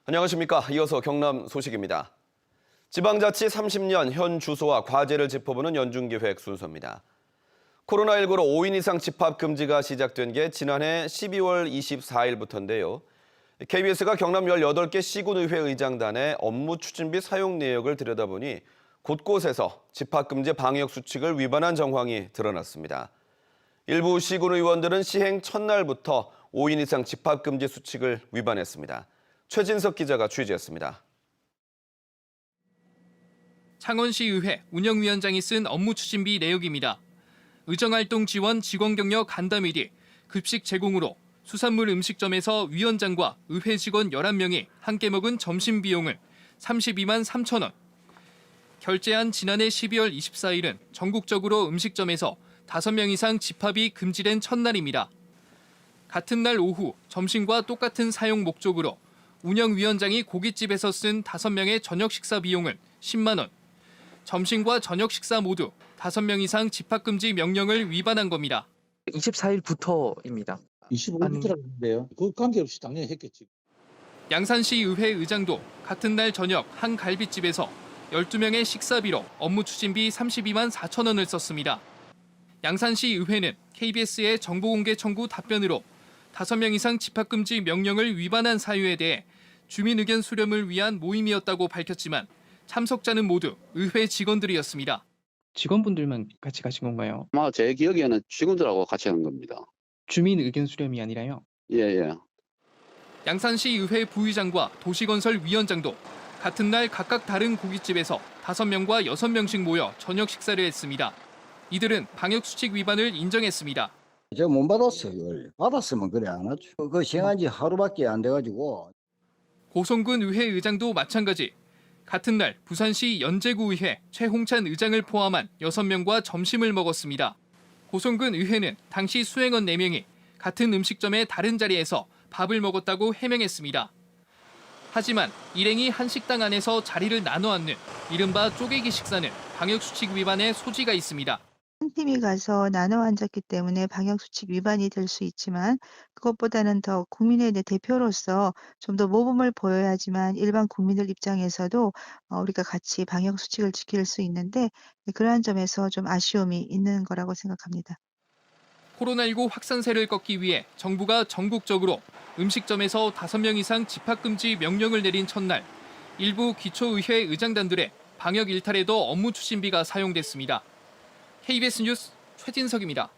안녕하십니까. 이어서 경남 소식입니다. 지방자치 30년 현 주소와 과제를 짚어보는 연중기획 순서입니다. 코로나19로 5인 이상 집합 금지가 시작된 게 지난해 12월 24일부터인데요. KBS가 경남 18개 시군의회 의장단의 업무 추진비 사용 내역을 들여다보니 곳곳에서 집합금지 방역 수칙을 위반한 정황이 드러났습니다. 일부 시군의원들은 시행 첫날부터 5인 이상 집합금지 수칙을 위반했습니다. 최진석 기자가 취재했습니다. 창원시의회 운영위원장이 쓴 업무 추진비 내역입니다. 의정활동 지원 직원 격려 간담회 급식 제공으로 수산물 음식점에서 위원장과 의회 직원 11명이 함께 먹은 점심 비용을 32만 3천 원. 결제한 지난해 12월 24일은 전국적으로 음식점에서 5명 이상 집합이 금지된 첫날입니다. 같은 날 오후 점심과 똑같은 사용 목적으로 운영위원장이 고깃집에서 쓴 5명의 저녁 식사 비용을 10만 원. 점심과 저녁 식사 모두 5명 이상 집합금지 명령을 위반한 겁니다. 24일부터입니다. 25일부터라는데요. 그 관계없이 당연히 했겠지. 양산시 의회 의장도 같은 날 저녁 한 갈비집에서 12명의 식사비로 업무 추진비 32만 4천 원을 썼습니다. 양산시 의회는 KBS의 정보공개 청구 답변으로 5명 이상 집합금지 명령을 위반한 사유에 대해 주민 의견 수렴을 위한 모임이었다고 밝혔지만 참석자는 모두 의회 직원들이었습니다. 직원분들만 같이 가신 건가요? 아마 제 기억에는 직원들하고 같이 한 겁니다. 주민 의견 수렴이 아니라요? 예. 양산시 의회 부의장과 도시건설위원장도 같은 날 각각 다른 고깃집에서 5명과 6명씩 모여 저녁 식사를 했습니다. 이들은 방역수칙 위반을 인정했습니다. 제가 못 받았어요. 받았으면 그래 안 하죠. 그거 시행한 지 하루밖에 안 돼가지고. 고성군 의회 의장도 마찬가지. 같은 날 부산시 연제구의회 최홍찬 의장을 포함한 6명과 점심을 먹었습니다. 고성군 의회는 당시 수행원 4명이 같은 음식점의 다른 자리에서 밥을 먹었다고 해명했습니다. 하지만 일행이 한 식당 안에서 자리를 나눠 앉는 이른바 쪼개기 식사는 방역수칙 위반의 소지가 있습니다. 한 팀이 가서 나눠 앉았기 때문에 방역수칙 위반이 될 수 있지만 그것보다는 더 국민의 대표로서 좀 더 모범을 보여야지만 일반 국민들 입장에서도 우리가 같이 방역수칙을 지킬 수 있는데 그러한 점에서 좀 아쉬움이 있는 거라고 생각합니다. 코로나19 확산세를 꺾기 위해 정부가 전국적으로 음식점에서 5명 이상 집합금지 명령을 내린 첫날 일부 기초의회 의장단들의 방역 일탈에도 업무 추진비가 사용됐습니다. KBS 뉴스 최진석입니다.